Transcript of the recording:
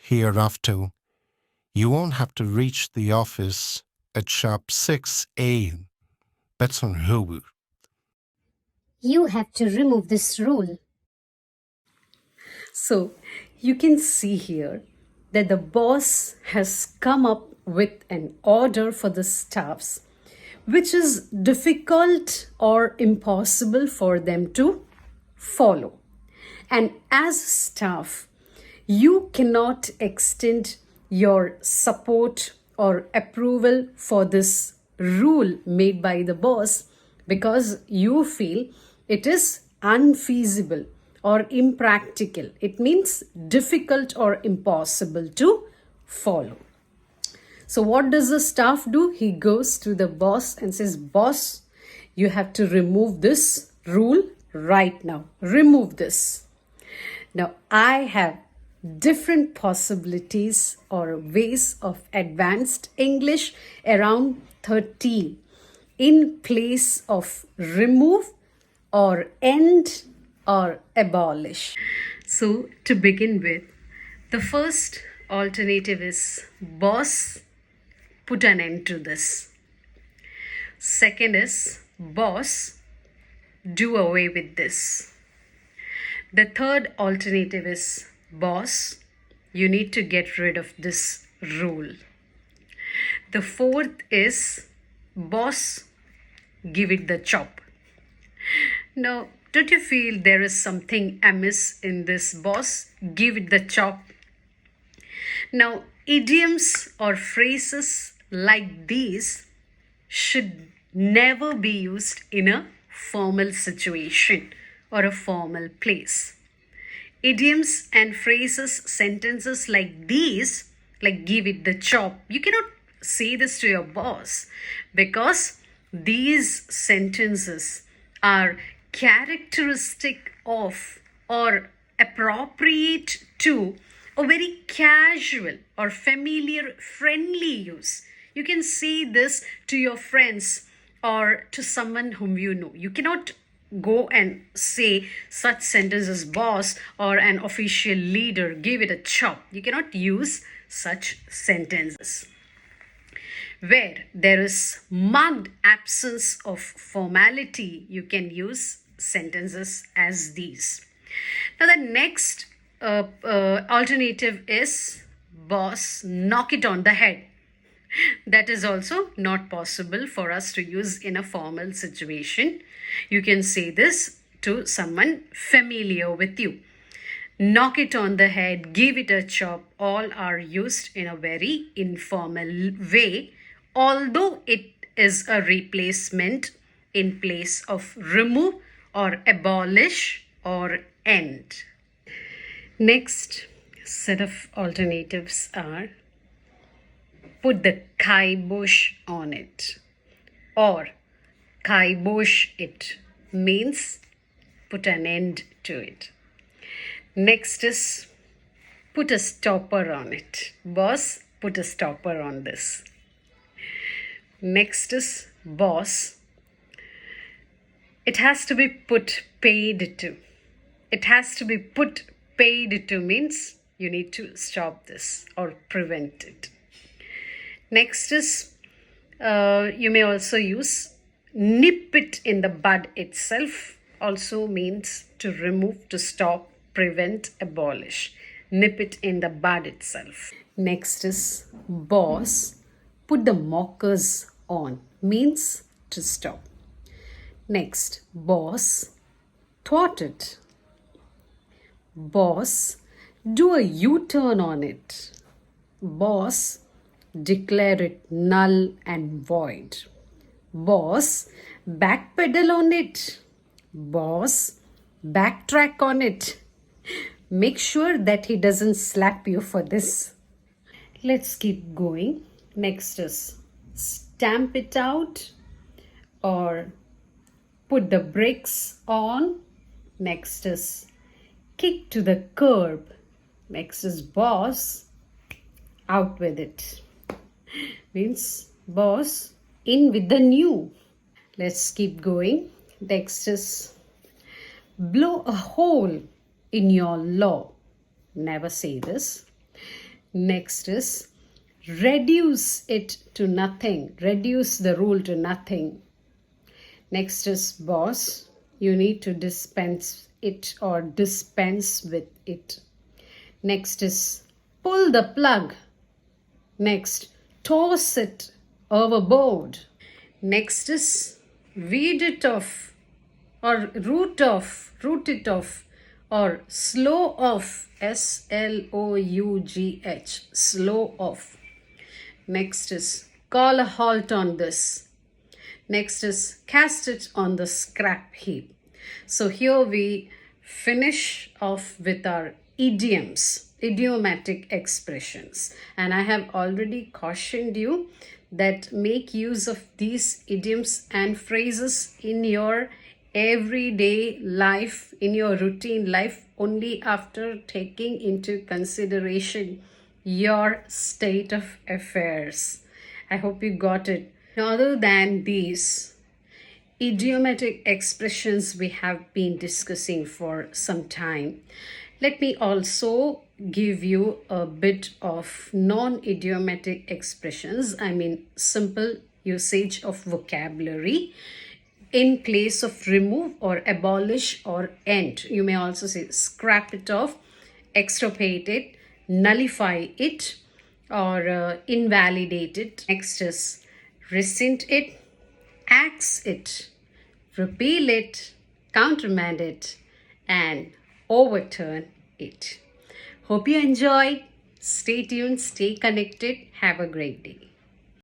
hereafter, you won't have to reach the office at sharp 6 a.m. That's on Uber. You have to remove this rule. So you can see here that the boss has come up with an order for the staffs, which is difficult or impossible for them to follow. And as staff, you cannot extend your support or approval for this rule made by the boss because you feel it is unfeasible or impractical. It means difficult or impossible to follow. So, what does the staff do? He goes to the boss and says, "Boss, you have to remove this rule right now. Remove this." Now, I have different possibilities or ways of advanced English, around 13, in place of remove or end or abolish. So, to begin with, the first alternative is boss, put an end to this. Second is boss, do away with this. The third alternative is boss, you need to get rid of this rule. The fourth is boss, give it the chop. Now, don't you feel there is something amiss in this boss? Give it the chop. Now, idioms or phrases like these should never be used in a formal situation or a formal place. Idioms and phrases, sentences like these, like give it the chop, you cannot say this to your boss because these sentences are characteristic of or appropriate to a very casual or familiar, friendly use. You can say this to your friends or to someone whom you know. You cannot go and say such sentences, boss or an official leader, give it a chop. You cannot use such sentences. Where there is marked absence of formality, you can use sentences as these. Now, the next alternative is boss, knock it on the head. That is also not possible for us to use in a formal situation. You can say this to someone familiar with you. Knock it on the head, give it a chop, all are used in a very informal way, although it is a replacement in place of remove or abolish or end. Next set of alternatives are put the kibosh on it or kibosh it, means put an end to it. Next is put a stopper on it. Boss, put a stopper on this. Next is boss. It has to be put paid to. It has to be put paid to means you need to stop this or prevent it. Next is you may also use nip it in the bud itself, also means to remove, to stop, prevent, abolish. Nip it in the bud itself. Next is boss, put the mockers on, means to stop. Next, boss, thwart it. Boss, do a U-turn on it. Boss, declare it null and void. Boss, backpedal on it. Boss, backtrack on it. Make sure that he doesn't slap you for this. Let's keep going. Next is stamp it out or put the brakes on. Next is kick to the curb. Next is boss, out with it. Means boss, in with the new. Let's keep going. Next is blow a hole in your law. Never say this. Next is reduce it to nothing. Reduce the rule to nothing. Next is boss. You need to dispense it or dispense with it. Next is pull the plug. Next, toss it overboard. Next is weed it off or root it off or slow off, SLOUGH, slow off. Next is call a halt on this. Next is cast it on the scrap heap. So here we finish off with our idioms, idiomatic expressions. And I have already cautioned you that make use of these idioms and phrases in your everyday life, in your routine life, only after taking into consideration your state of affairs. I hope you got it. Other than these idiomatic expressions we have been discussing for some time, let me also give you a bit of non-idiomatic expressions, I mean simple usage of vocabulary in place of remove or abolish or end. You may also say scrap it off, extirpate it, nullify it, or invalidate it. Next is rescind it, axe it, repeal it, countermand it, and overturn it. Hope you enjoyed. Stay tuned, stay connected. Have a great day.